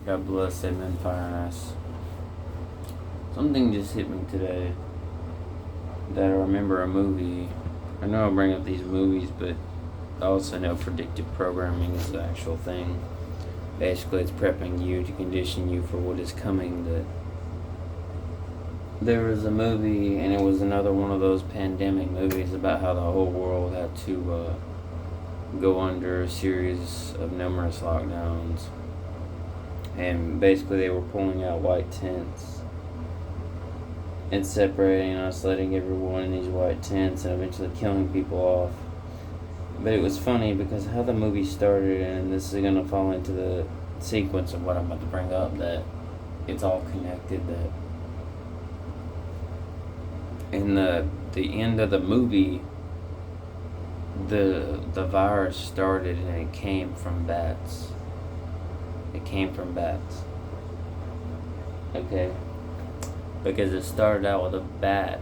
God bless them and fire ass. Something just hit me today that I remember a movie. I know I bring up these movies, but I also know predictive programming is the actual thing. Basically, it's prepping you to condition you for what is coming. That there was a movie, and it was another one of those pandemic movies about how the whole world had to go under a series of numerous lockdowns. And basically, they were pulling out white tents and separating us, letting everyone in these white tents, and eventually killing people off. But it was funny because how the movie started, and this is going to fall into the sequence of what I'm about to bring up, that it's all connected. That in the end of the movie, the virus started and it came from bats. It came from bats. Okay? Because it started out with a bat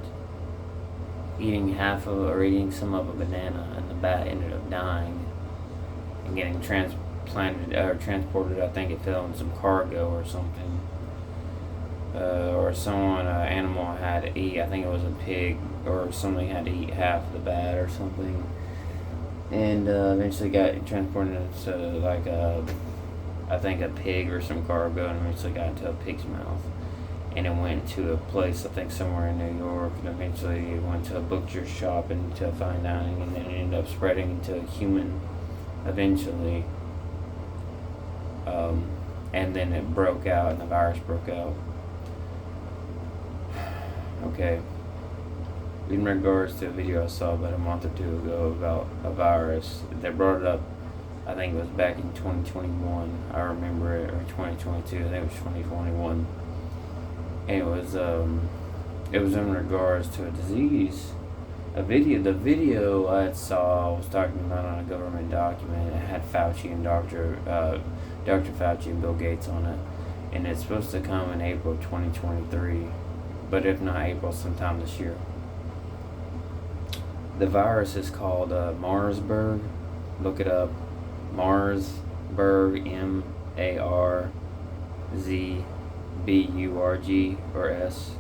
eating eating some of a banana, and the bat ended up dying and getting transported. I think it fell in some cargo or something. Or someone, animal had to eat. I think it was a pig or something had to eat half the bat or something. And eventually got transported into I think a pig or some cargo, and eventually got into a pig's mouth. And it went to a place, I think somewhere in New York, and eventually it went to a butcher shop and to a fine dining, and then it ended up spreading into a human eventually. And then it broke out, and the virus broke out. Okay. In regards to a video I saw about a month or two ago about a virus, they brought it up, I think it was back in 2021, I remember it, or 2022, I think it was 2021. And it was in regards to a disease. The video I saw was talking about on a government document. It had Fauci and Dr. Fauci and Bill Gates on it. And it's supposed to come in April 2023. But if not April, sometime this year. The virus is called Marsburg. Look it up. Marsburg, MARZBURG or S.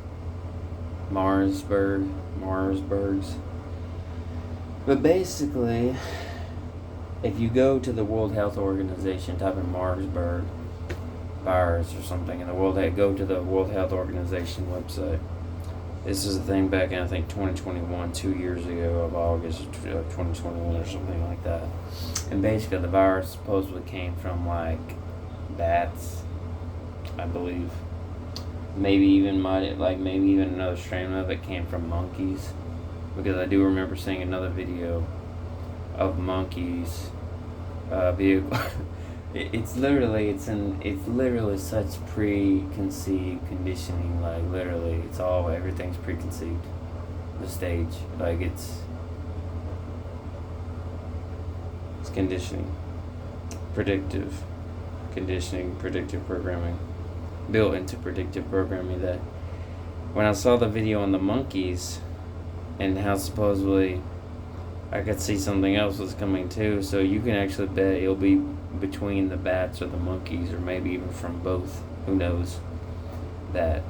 Marsburgs. But basically, if you go to the World Health Organization, type in Marsburg virus or something, and go to the World Health Organization website. This is a thing back in, I think, 2021, 2 years ago, of August of 2021 or something like that. And basically, the virus supposedly came from, bats, I believe. Maybe even another strain of it came from monkeys. Because I do remember seeing another video of monkeys, It's literally such preconceived conditioning. Literally, everything's preconceived. The stage, it's conditioning, predictive conditioning, predictive programming, built into predictive programming. That when I saw the video on the monkeys and how supposedly I could see something else was coming too, so you can actually bet it'll be between the bats or the monkeys, or maybe even from both, who knows, that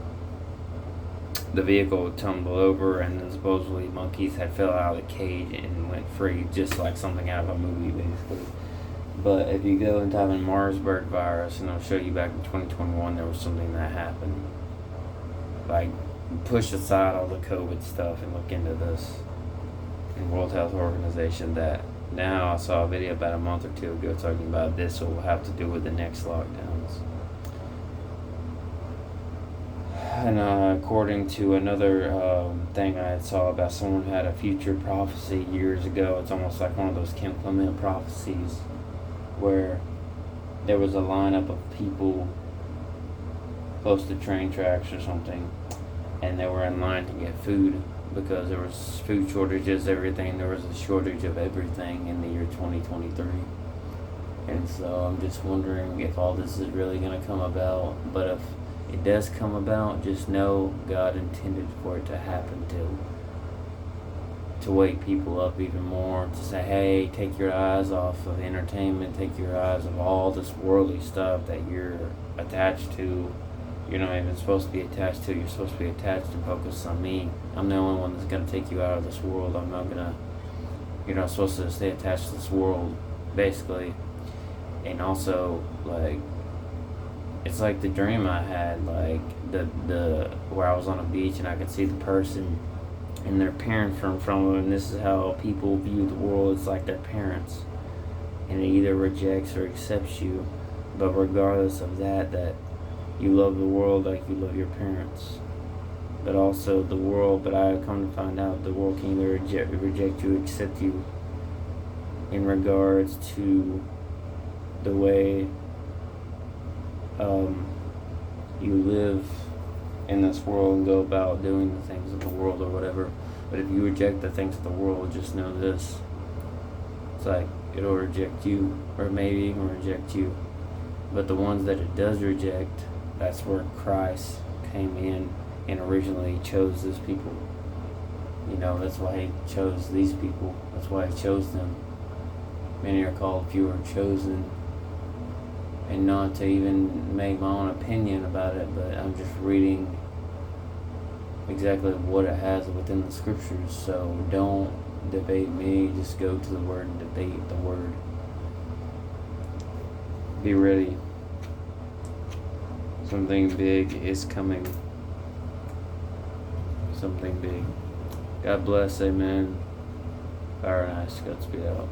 the vehicle tumbled over and then supposedly monkeys had fell out of the cage and went free, just like something out of a movie basically. But if you go and type in Marsburg virus, and it'll show you back in 2021 there was something that happened. Push aside all the COVID stuff and look into this. In World Health Organization, that now I saw a video about a month or two ago talking about this will have to do with the next lockdowns. And according to another thing I saw about someone who had a future prophecy years ago, it's almost like one of those Kim Clement prophecies where there was a lineup of people close to train tracks or something, and they were in line to get food because there was food shortages, everything. There was a shortage of everything in the year 2023. And so I'm just wondering if all this is really going to come about. But if it does come about, just know God intended for it to happen too. to wake people up even more, to say, hey, take your eyes off of entertainment, take your eyes of all this worldly stuff that you're attached to. You're not even supposed to be attached to. You're supposed to be attached and focused on me. I'm the only one that's going to take you out of this world. You're not supposed to stay attached to this world, basically. And also, like, it's like the dream I had, like, the where I was on a beach and I could see the person and their parents from them, and this is how people view the world. It's like their parents, and it either rejects or accepts you. But regardless of that you love the world like you love your parents. But also but I come to find out the world can either reject you or accept you in regards to the way you live in this world and go about doing the things of the world or whatever. But if you reject the things of the world, just know this. It's like it'll reject you, or maybe even reject you. But the ones that it does reject, that's where Christ came in and originally chose those people. That's why he chose these people. That's why he chose them. Many are called, few are chosen. And not to even make my own opinion about it, but I'm just reading exactly what it has within the scriptures. So don't debate me, just go to the word and debate the word. Be ready. Something big is coming. Something big. God bless, amen. Fire and ice, Godspeed out.